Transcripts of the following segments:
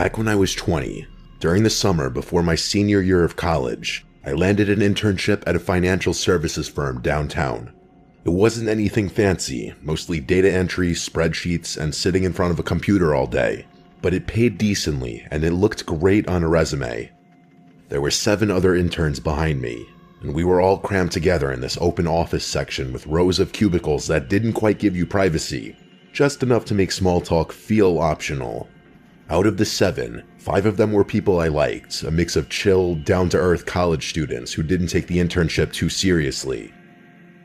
Back when I was 20, during the summer before my senior year of college, I landed an internship at a financial services firm downtown. It wasn't anything fancy, mostly data entry, spreadsheets, and sitting in front of a computer all day, but it paid decently and it looked great on a resume. There were 7 other interns behind me, and we were all crammed together in this open office section with rows of cubicles that didn't quite give you privacy, just enough to make small talk feel optional. Out of the 7, 5 of them were people I liked, a mix of chill, down-to-earth college students who didn't take the internship too seriously.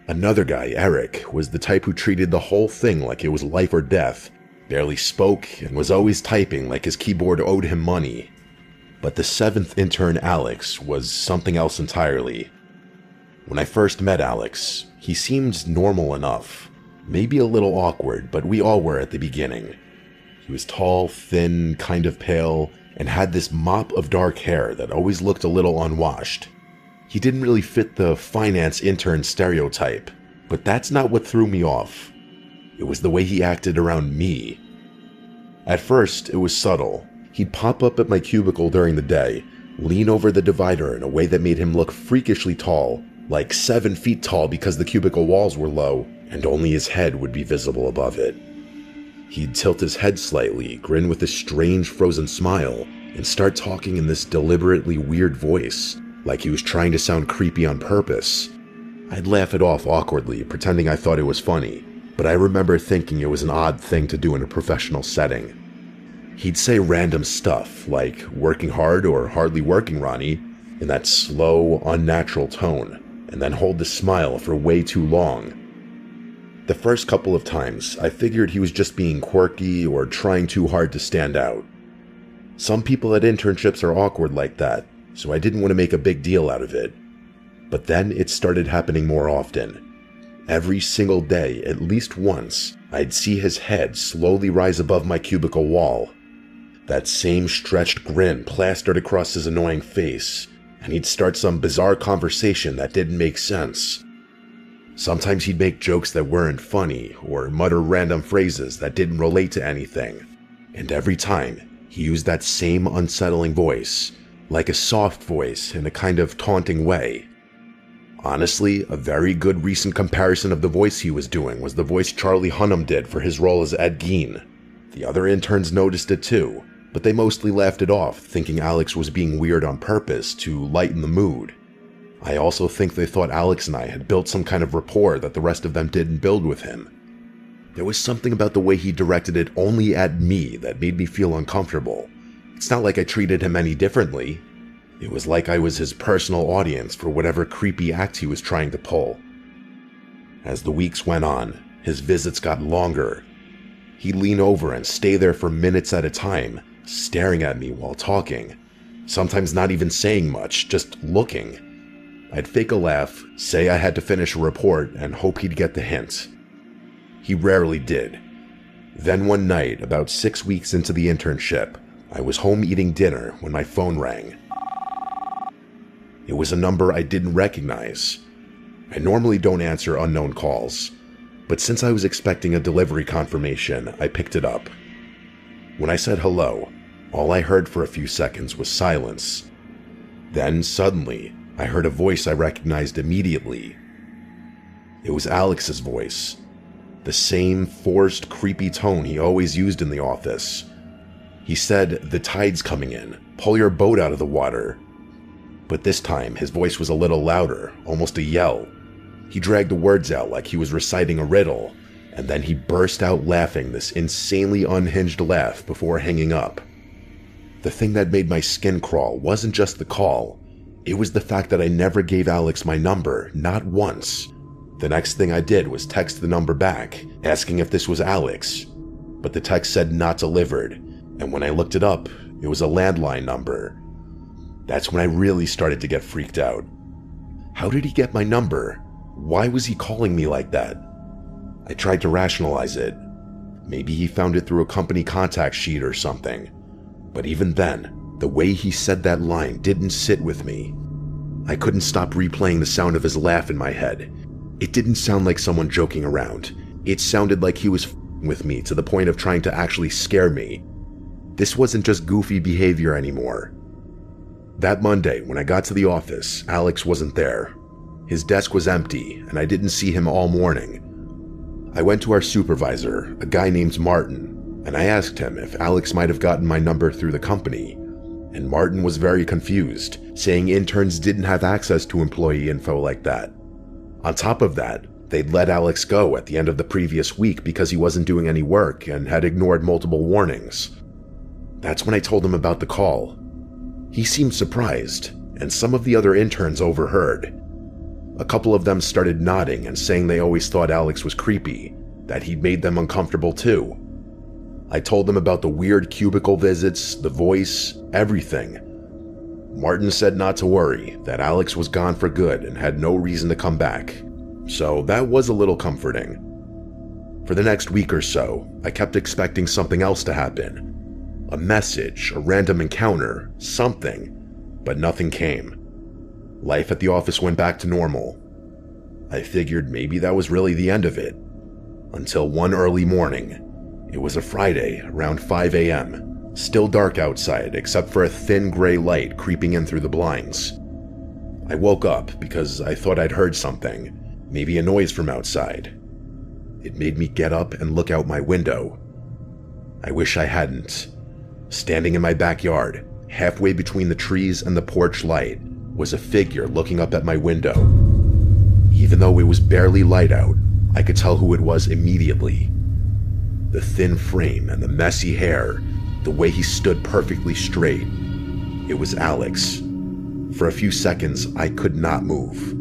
Another guy, Eric, was the type who treated the whole thing like it was life or death, barely spoke, and was always typing like his keyboard owed him money. But the 7th intern, Alex, was something else entirely. When I first met Alex, he seemed normal enough, maybe a little awkward, but we all were at the beginning. He was tall, thin, kind of pale, and had this mop of dark hair that always looked a little unwashed. He didn't really fit the finance intern stereotype, but that's not what threw me off. It was the way he acted around me. At first, it was subtle. He'd pop up at my cubicle during the day, lean over the divider in a way that made him look freakishly tall, like 7 feet tall because the cubicle walls were low, and only his head would be visible above it. He'd tilt his head slightly, grin with a strange frozen smile, and start talking in this deliberately weird voice, like he was trying to sound creepy on purpose. I'd laugh it off awkwardly, pretending I thought it was funny, but I remember thinking it was an odd thing to do in a professional setting. He'd say random stuff, like "working hard" or "hardly working, Ronnie," in that slow, unnatural tone, and then hold the smile for way too long. The first couple of times, I figured he was just being quirky or trying too hard to stand out. Some people at internships are awkward like that, so I didn't want to make a big deal out of it. But then it started happening more often. Every single day, at least once, I'd see his head slowly rise above my cubicle wall. That same stretched grin plastered across his annoying face, and he'd start some bizarre conversation that didn't make sense. Sometimes he'd make jokes that weren't funny, or mutter random phrases that didn't relate to anything. And every time, he used that same unsettling voice, like a soft voice in a kind of taunting way. Honestly, a very good recent comparison of the voice he was doing was the voice Charlie Hunnam did for his role as Ed Gein. The other interns noticed it too, but they mostly laughed it off, thinking Alex was being weird on purpose to lighten the mood. I also think they thought Alex and I had built some kind of rapport that the rest of them didn't build with him. There was something about the way he directed it only at me that made me feel uncomfortable. It's not like I treated him any differently. It was like I was his personal audience for whatever creepy act he was trying to pull. As the weeks went on, his visits got longer. He'd lean over and stay there for minutes at a time, staring at me while talking, sometimes not even saying much, just looking. I'd fake a laugh, say I had to finish a report, and hope he'd get the hint. He rarely did. Then one night, about 6 weeks into the internship, I was home eating dinner when my phone rang. It was a number I didn't recognize. I normally don't answer unknown calls, but since I was expecting a delivery confirmation, I picked it up. When I said hello, all I heard for a few seconds was silence. Then, suddenly, I heard a voice I recognized immediately. It was Alex's voice. The same forced, creepy tone he always used in the office. He said, "The tide's coming in. Pull your boat out of the water." But this time, his voice was a little louder, almost a yell. He dragged the words out like he was reciting a riddle, and then he burst out laughing this insanely unhinged laugh before hanging up. The thing that made my skin crawl wasn't just the call. It was the fact that I never gave Alex my number, not once. The next thing I did was text the number back, asking if this was Alex. But the text said not delivered, and when I looked it up, it was a landline number. That's when I really started to get freaked out. How did he get my number? Why was he calling me like that? I tried to rationalize it. Maybe he found it through a company contact sheet or something. But even then, the way he said that line didn't sit with me. I couldn't stop replaying the sound of his laugh in my head. It didn't sound like someone joking around. It sounded like he was f***ing with me to the point of trying to actually scare me. This wasn't just goofy behavior anymore. That Monday, when I got to the office, Alex wasn't there. His desk was empty, and I didn't see him all morning. I went to our supervisor, a guy named Martin, and I asked him if Alex might have gotten my number through the company. And Martin was very confused, saying interns didn't have access to employee info like that. On top of that, they'd let Alex go at the end of the previous week because he wasn't doing any work and had ignored multiple warnings. That's when I told him about the call. He seemed surprised, and some of the other interns overheard. A couple of them started nodding and saying they always thought Alex was creepy, that he'd made them uncomfortable too. I told them about the weird cubicle visits, the voice, everything. Martin said not to worry, that Alex was gone for good and had no reason to come back. So that was a little comforting. For the next week or so, I kept expecting something else to happen. A message, a random encounter, something, but nothing came. Life at the office went back to normal. I figured maybe that was really the end of it. Until one early morning. It was a Friday, around 5 a.m., still dark outside except for a thin gray light creeping in through the blinds. I woke up because I thought I'd heard something, maybe a noise from outside. It made me get up and look out my window. I wish I hadn't. Standing in my backyard, halfway between the trees and the porch light, was a figure looking up at my window. Even though it was barely light out, I could tell who it was immediately. The thin frame and the messy hair, the way he stood perfectly straight. It was Alex. For a few seconds, I could not move.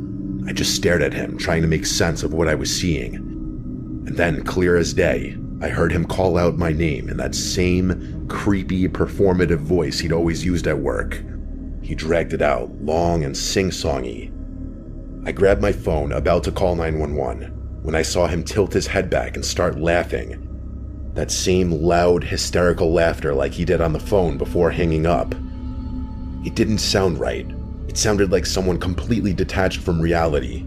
I just stared at him, trying to make sense of what I was seeing. And then, clear as day, I heard him call out my name in that same creepy, performative voice he'd always used at work. He dragged it out, long and sing-songy. I grabbed my phone, about to call 911, when I saw him tilt his head back and start laughing. That same loud, hysterical laughter like he did on the phone before hanging up. It didn't sound right. It sounded like someone completely detached from reality.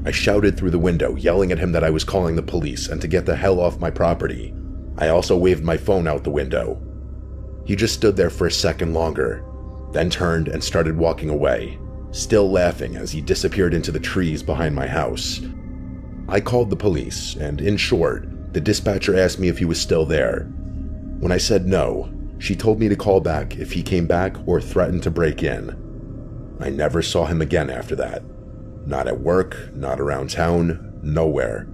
I shouted through the window, yelling at him that I was calling the police and to get the hell off my property. I also waved my phone out the window. He just stood there for a second longer, then turned and started walking away, still laughing as he disappeared into the trees behind my house. I called the police, and in short, the dispatcher asked me if he was still there. When I said no, she told me to call back if he came back or threatened to break in. I never saw him again after that. Not at work, not around town, nowhere.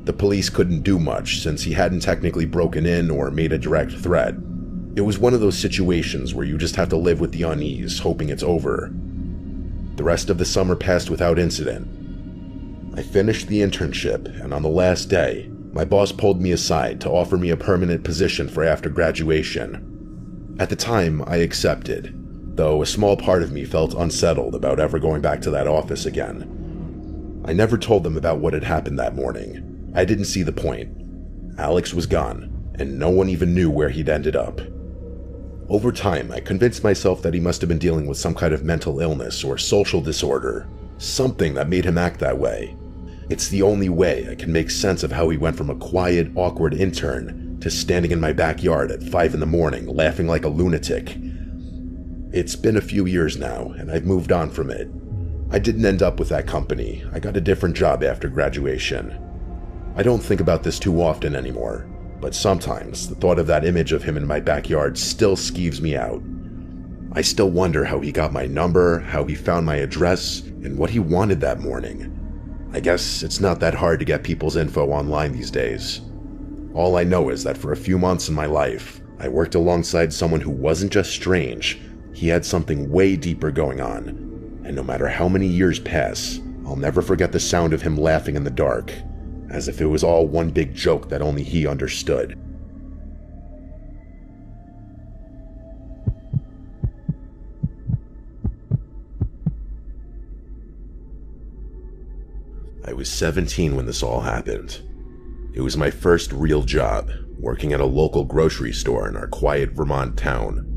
The police couldn't do much since he hadn't technically broken in or made a direct threat. It was one of those situations where you just have to live with the unease, hoping it's over. The rest of the summer passed without incident. I finished the internship, and on the last day, my boss pulled me aside to offer me a permanent position for after graduation. At the time, I accepted, though a small part of me felt unsettled about ever going back to that office again. I never told them about what had happened that morning. I didn't see the point. Alex was gone, and no one even knew where he'd ended up. Over time, I convinced myself that he must have been dealing with some kind of mental illness or social disorder, something that made him act that way. It's the only way I can make sense of how he went from a quiet, awkward intern to standing in my backyard at 5 a.m, laughing like a lunatic. It's been a few years now, and I've moved on from it. I didn't end up with that company. I got a different job after graduation. I don't think about this too often anymore, but sometimes the thought of that image of him in my backyard still skeeves me out. I still wonder how he got my number, how he found my address, and what he wanted that morning. I guess it's not that hard to get people's info online these days. All I know is that for a few months in my life, I worked alongside someone who wasn't just strange, he had something way deeper going on. And no matter how many years pass, I'll never forget the sound of him laughing in the dark, as if it was all one big joke that only he understood. I was 17 when this all happened. It was my first real job, working at a local grocery store in our quiet Vermont town.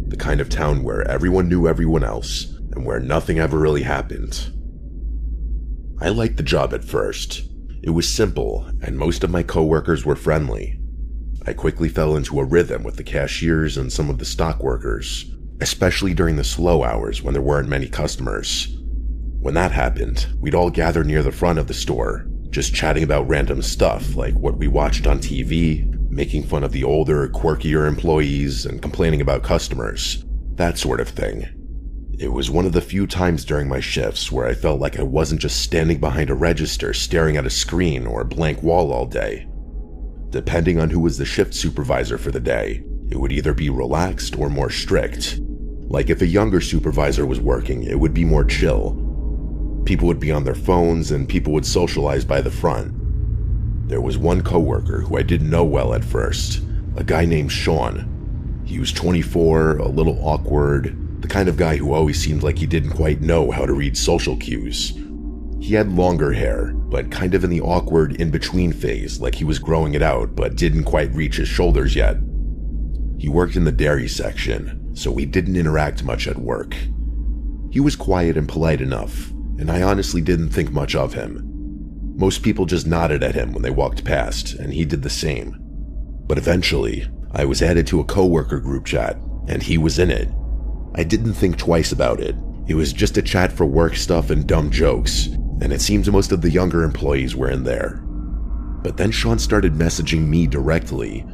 The kind of town where everyone knew everyone else, and where nothing ever really happened. I liked the job at first. It was simple, and most of my coworkers were friendly. I quickly fell into a rhythm with the cashiers and some of the stock workers, especially during the slow hours when there weren't many customers. When that happened, we'd all gather near the front of the store, just chatting about random stuff like what we watched on TV, making fun of the older, quirkier employees, and complaining about customers, that sort of thing. It was one of the few times during my shifts where I felt like I wasn't just standing behind a register staring at a screen or a blank wall all day. Depending on who was the shift supervisor for the day, it would either be relaxed or more strict. Like if a younger supervisor was working, it would be more chill. People would be on their phones and people would socialize by the front. There was one coworker who I didn't know well at first, a guy named Sean. He was 24, a little awkward, the kind of guy who always seemed like he didn't quite know how to read social cues. He had longer hair, but kind of in the awkward in-between phase, like he was growing it out but didn't quite reach his shoulders yet. He worked in the dairy section, so we didn't interact much at work. He was quiet and polite enough, and I honestly didn't think much of him. Most people just nodded at him when they walked past, and he did the same. But eventually, I was added to a coworker group chat, and he was in it. I didn't think twice about it. It was just a chat for work stuff and dumb jokes, and it seems most of the younger employees were in there. But then Sean started messaging me directly.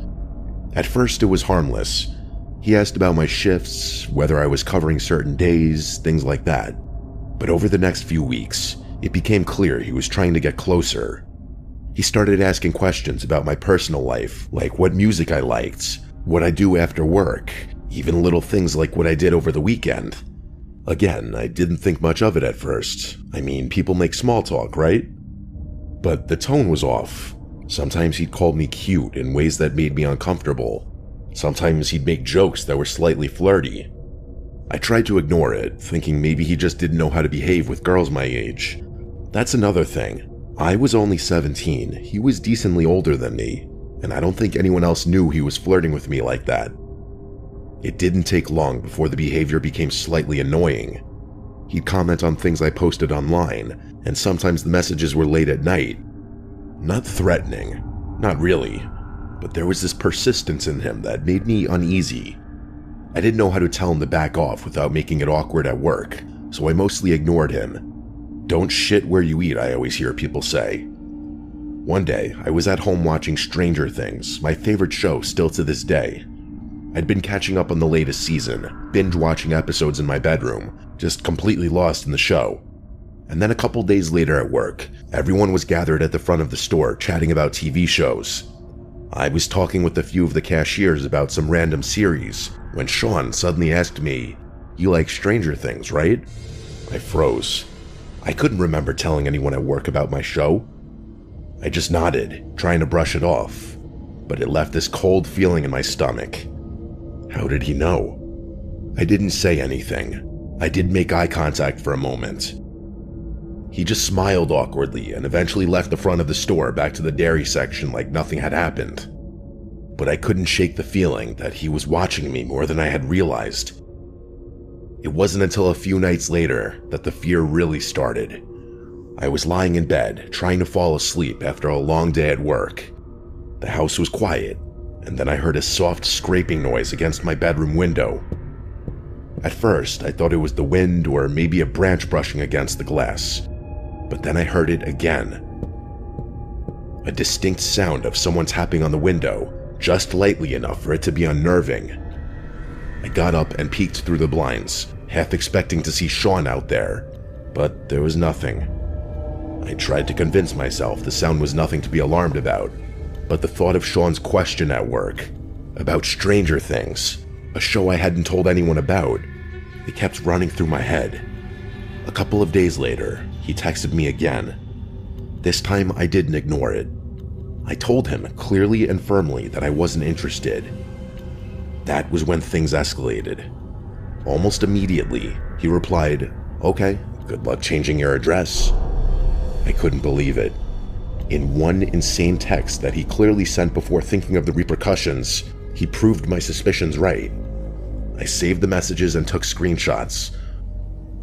At first it was harmless. He asked about my shifts, whether I was covering certain days, things like that. But over the next few weeks, it became clear he was trying to get closer. He started asking questions about my personal life, like what music I liked, what I do after work, even little things like what I did over the weekend. Again, I didn't think much of it at first. I mean, people make small talk, right? But the tone was off. Sometimes he'd call me cute in ways that made me uncomfortable. Sometimes he'd make jokes that were slightly flirty. I tried to ignore it, thinking maybe he just didn't know how to behave with girls my age. That's another thing. I was only 17, he was decently older than me, and I don't think anyone else knew he was flirting with me like that. It didn't take long before the behavior became slightly annoying. He'd comment on things I posted online, and sometimes the messages were late at night. Not threatening, not really, but there was this persistence in him that made me uneasy. I didn't know how to tell him to back off without making it awkward at work, so I mostly ignored him. Don't shit where you eat, I always hear people say. One day, I was at home watching Stranger Things, my favorite show still to this day. I'd been catching up on the latest season, binge-watching episodes in my bedroom, just completely lost in the show. And then a couple days later at work, everyone was gathered at the front of the store chatting about TV shows. I was talking with a few of the cashiers about some random series, when Sean suddenly asked me, "You like Stranger Things, right?" I froze. I couldn't remember telling anyone at work about my show. I just nodded, trying to brush it off, but it left this cold feeling in my stomach. How did he know? I didn't say anything. I did make eye contact for a moment. He just smiled awkwardly and eventually left the front of the store back to the dairy section like nothing had happened. But I couldn't shake the feeling that he was watching me more than I had realized. It wasn't until a few nights later that the fear really started. I was lying in bed, trying to fall asleep after a long day at work. The house was quiet, and then I heard a soft scraping noise against my bedroom window. At first, I thought it was the wind or maybe a branch brushing against the glass, but then I heard it again. A distinct sound of someone tapping on the window, just lightly enough for it to be unnerving. I got up and peeked through the blinds, half expecting to see Sean out there, but there was nothing. I tried to convince myself the sound was nothing to be alarmed about, but the thought of Sean's question at work, about Stranger Things, a show I hadn't told anyone about, it kept running through my head. A couple of days later, he texted me again. This time I didn't ignore it. I told him clearly and firmly that I wasn't interested. That was when things escalated. Almost immediately, he replied, "Okay, good luck changing your address." I couldn't believe it. In one insane text that he clearly sent before thinking of the repercussions, he proved my suspicions right. I saved the messages and took screenshots.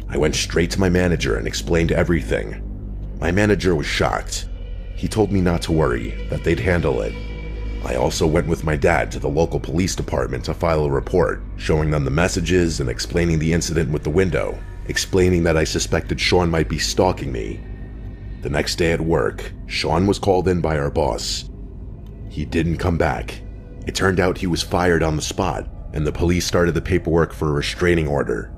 I went straight to my manager and explained everything. My manager was shocked. He told me not to worry, that they'd handle it. I also went with my dad to the local police department to file a report, showing them the messages and explaining the incident with the window, explaining that I suspected Sean might be stalking me. The next day at work, Sean was called in by our boss. He didn't come back. It turned out he was fired on the spot, and the police started the paperwork for a restraining order.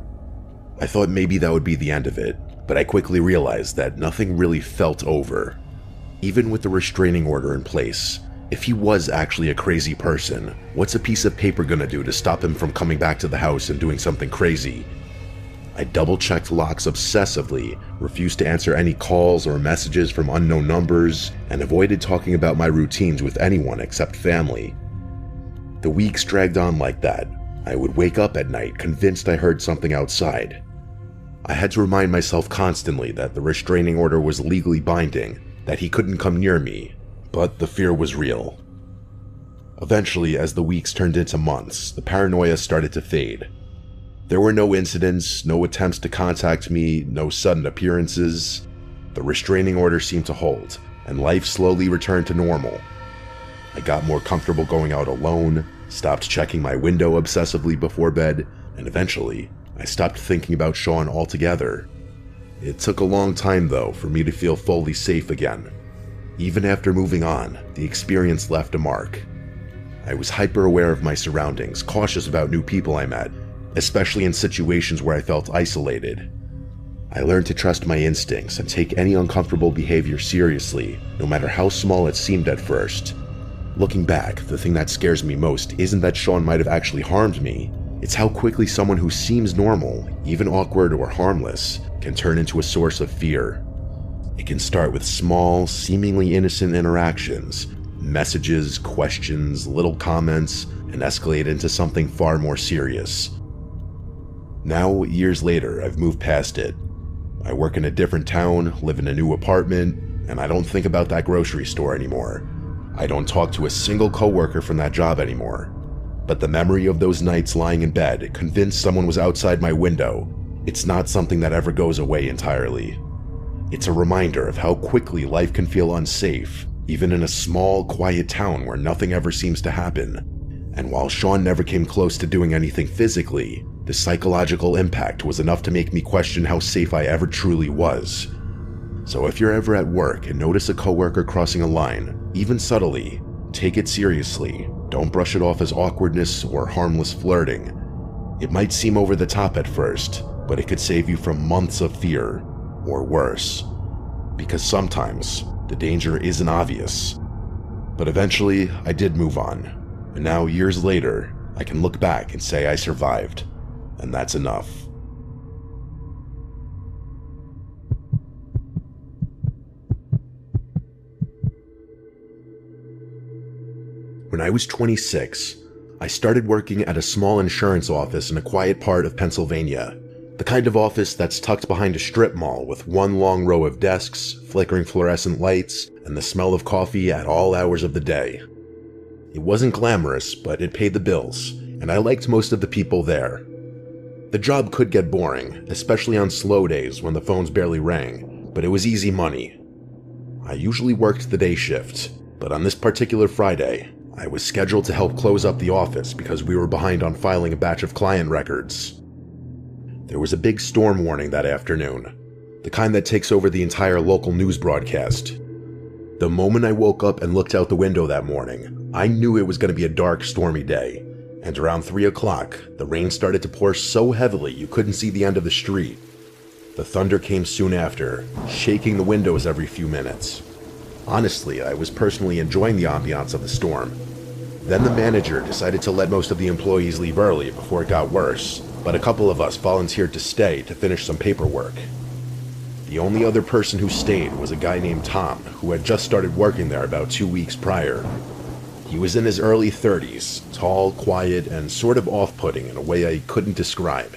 I thought maybe that would be the end of it, but I quickly realized that nothing really felt over. Even with the restraining order in place, if he was actually a crazy person, what's a piece of paper gonna do to stop him from coming back to the house and doing something crazy? I double-checked locks obsessively, refused to answer any calls or messages from unknown numbers, and avoided talking about my routines with anyone except family. The weeks dragged on like that. I would wake up at night convinced I heard something outside. I had to remind myself constantly that the restraining order was legally binding, that he couldn't come near me, but the fear was real. Eventually, as the weeks turned into months, the paranoia started to fade. There were no incidents, no attempts to contact me, no sudden appearances. The restraining order seemed to hold, and life slowly returned to normal. I got more comfortable going out alone, stopped checking my window obsessively before bed, and eventually, I stopped thinking about Sean altogether. It took a long time, though, for me to feel fully safe again. Even after moving on, the experience left a mark. I was hyper-aware of my surroundings, cautious about new people I met, especially in situations where I felt isolated. I learned to trust my instincts and take any uncomfortable behavior seriously, no matter how small it seemed at first. Looking back, the thing that scares me most isn't that Sean might have actually harmed me. It's how quickly someone who seems normal, even awkward or harmless, can turn into a source of fear. It can start with small, seemingly innocent interactions, messages, questions, little comments, and escalate into something far more serious. Now, years later, I've moved past it. I work in a different town, live in a new apartment, and I don't think about that grocery store anymore. I don't talk to a single coworker from that job anymore. But the memory of those nights lying in bed, convinced someone was outside my window, it's not something that ever goes away entirely. It's a reminder of how quickly life can feel unsafe, even in a small, quiet town where nothing ever seems to happen. And while Sean never came close to doing anything physically, the psychological impact was enough to make me question how safe I ever truly was. So if you're ever at work and notice a coworker crossing a line, even subtly, take it seriously. Don't brush it off as awkwardness or harmless flirting. It might seem over the top at first, but it could save you from months of fear, or worse. Because sometimes, the danger isn't obvious. But eventually, I did move on. And now, years later, I can look back and say I survived. And that's enough. When I was 26, I started working at a small insurance office in a quiet part of Pennsylvania. The kind of office that's tucked behind a strip mall with one long row of desks, flickering fluorescent lights, and the smell of coffee at all hours of the day. It wasn't glamorous, but it paid the bills, and I liked most of the people there. The job could get boring, especially on slow days when the phones barely rang, but it was easy money. I usually worked the day shift, but on this particular Friday, I was scheduled to help close up the office because we were behind on filing a batch of client records. There was a big storm warning that afternoon, the kind that takes over the entire local news broadcast. The moment I woke up and looked out the window that morning, I knew it was going to be a dark, stormy day, and around 3 o'clock, the rain started to pour so heavily you couldn't see the end of the street. The thunder came soon after, shaking the windows every few minutes. Honestly, I was personally enjoying the ambiance of the storm. Then the manager decided to let most of the employees leave early before it got worse, but a couple of us volunteered to stay to finish some paperwork. The only other person who stayed was a guy named Tom, who had just started working there about 2 weeks prior. He was in his early 30s, tall, quiet, and sort of off-putting in a way I couldn't describe.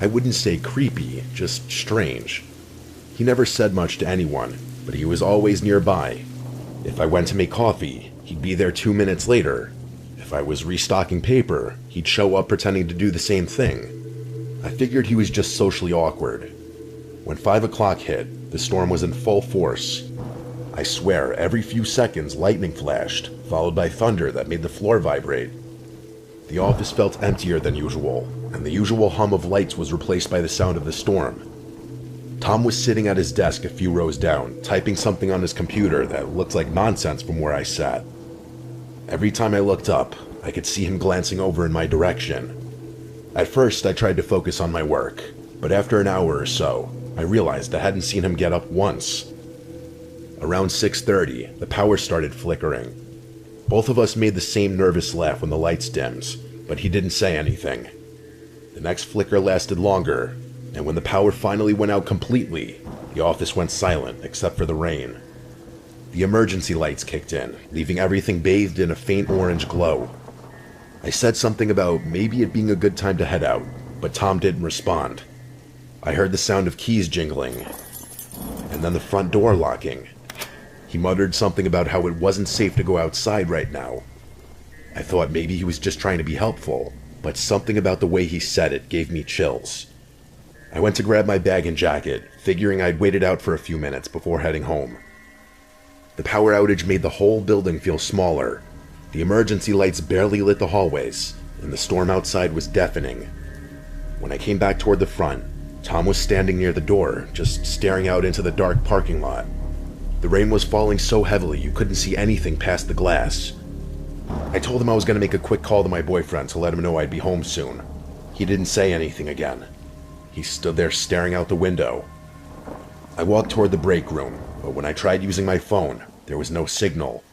I wouldn't say creepy, just strange. He never said much to anyone, but he was always nearby. If I went to make coffee, he'd be there 2 minutes later. If I was restocking paper, he'd show up pretending to do the same thing. I figured he was just socially awkward. When 5 o'clock hit, the storm was in full force. I swear, every few seconds lightning flashed, followed by thunder that made the floor vibrate. The office felt emptier than usual, and the usual hum of lights was replaced by the sound of the storm. Tom was sitting at his desk a few rows down, typing something on his computer that looked like nonsense from where I sat. Every time I looked up, I could see him glancing over in my direction. At first, I tried to focus on my work, but after an hour or so, I realized I hadn't seen him get up once. Around 6:30, the power started flickering. Both of us made the same nervous laugh when the lights dimmed, but he didn't say anything. The next flicker lasted longer, and when the power finally went out completely, the office went silent except for the rain. The emergency lights kicked in, leaving everything bathed in a faint orange glow. I said something about maybe it being a good time to head out, but Tom didn't respond. I heard the sound of keys jingling, and then the front door locking. He muttered something about how it wasn't safe to go outside right now. I thought maybe he was just trying to be helpful, but something about the way he said it gave me chills. I went to grab my bag and jacket, figuring I'd wait it out for a few minutes before heading home. The power outage made the whole building feel smaller. The emergency lights barely lit the hallways, and the storm outside was deafening. When I came back toward the front, Tom was standing near the door, just staring out into the dark parking lot. The rain was falling so heavily you couldn't see anything past the glass. I told him I was going to make a quick call to my boyfriend to let him know I'd be home soon. He didn't say anything again. He stood there staring out the window. I walked toward the break room, but when I tried using my phone, there was no signal.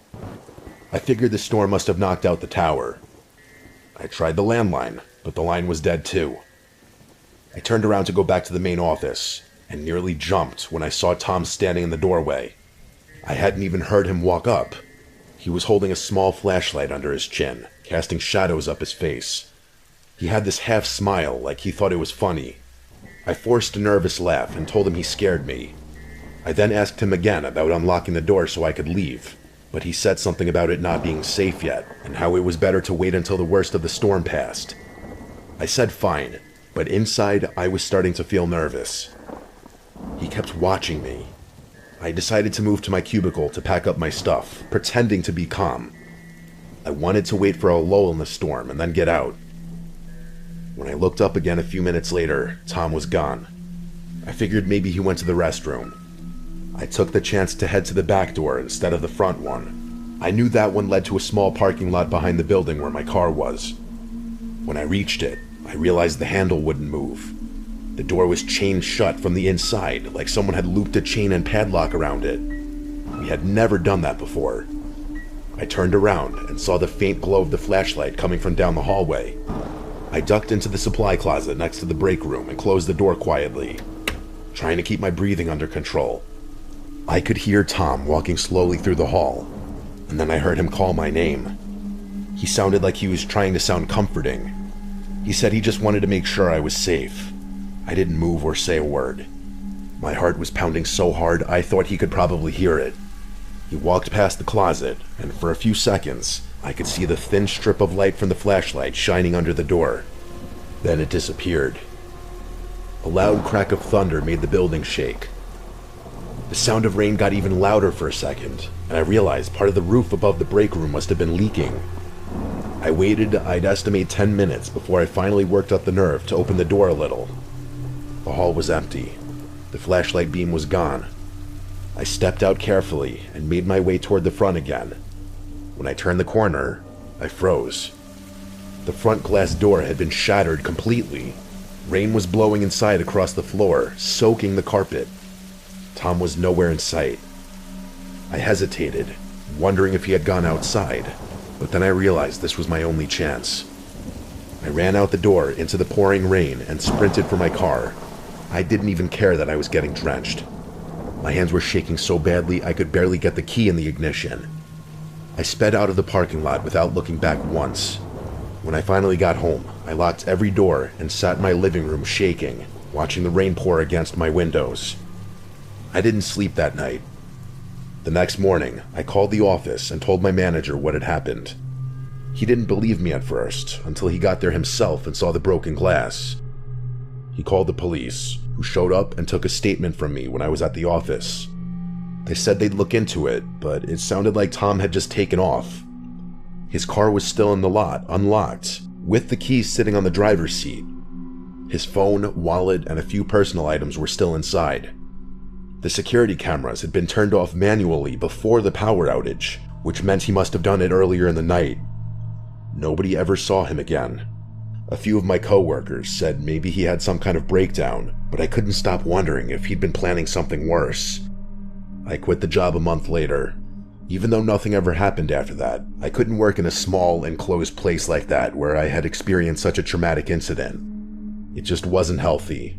I figured the storm must have knocked out the tower. I tried the landline, but the line was dead too. I turned around to go back to the main office, and nearly jumped when I saw Tom standing in the doorway. I hadn't even heard him walk up. He was holding a small flashlight under his chin, casting shadows up his face. He had this half smile like he thought it was funny. I forced a nervous laugh and told him he scared me. I then asked him again about unlocking the door so I could leave, but he said something about it not being safe yet, and how it was better to wait until the worst of the storm passed. I said fine, but inside I was starting to feel nervous. He kept watching me. I decided to move to my cubicle to pack up my stuff, pretending to be calm. I wanted to wait for a lull in the storm and then get out. When I looked up again a few minutes later, Tom was gone. I figured maybe he went to the restroom. I took the chance to head to the back door instead of the front one. I knew that one led to a small parking lot behind the building where my car was. When I reached it, I realized the handle wouldn't move. The door was chained shut from the inside, like someone had looped a chain and padlock around it. We had never done that before. I turned around and saw the faint glow of the flashlight coming from down the hallway. I ducked into the supply closet next to the break room and closed the door quietly, trying to keep my breathing under control. I could hear Tom walking slowly through the hall, and then I heard him call my name. He sounded like he was trying to sound comforting. He said he just wanted to make sure I was safe. I didn't move or say a word. My heart was pounding so hard I thought he could probably hear it. He walked past the closet, and for a few seconds, I could see the thin strip of light from the flashlight shining under the door. Then it disappeared. A loud crack of thunder made the building shake. The sound of rain got even louder for a second, and I realized part of the roof above the break room must have been leaking. I waited, I'd estimate 10 minutes before I finally worked up the nerve to open the door a little. The hall was empty. The flashlight beam was gone. I stepped out carefully and made my way toward the front again. When I turned the corner, I froze. The front glass door had been shattered completely. Rain was blowing inside across the floor, soaking the carpet. Tom was nowhere in sight. I hesitated, wondering if he had gone outside, but then I realized this was my only chance. I ran out the door into the pouring rain and sprinted for my car. I didn't even care that I was getting drenched. My hands were shaking so badly I could barely get the key in the ignition. I sped out of the parking lot without looking back once. When I finally got home, I locked every door and sat in my living room shaking, watching the rain pour against my windows. I didn't sleep that night. The next morning, I called the office and told my manager what had happened. He didn't believe me at first, until he got there himself and saw the broken glass. He called the police, who showed up and took a statement from me when I was at the office. They said they'd look into it, but it sounded like Tom had just taken off. His car was still in the lot, unlocked, with the keys sitting on the driver's seat. His phone, wallet, and a few personal items were still inside. The security cameras had been turned off manually before the power outage, which meant he must have done it earlier in the night. Nobody ever saw him again. A few of my coworkers said maybe he had some kind of breakdown, but I couldn't stop wondering if he'd been planning something worse. I quit the job a month later. Even though nothing ever happened after that, I couldn't work in a small, enclosed place like that where I had experienced such a traumatic incident. It just wasn't healthy.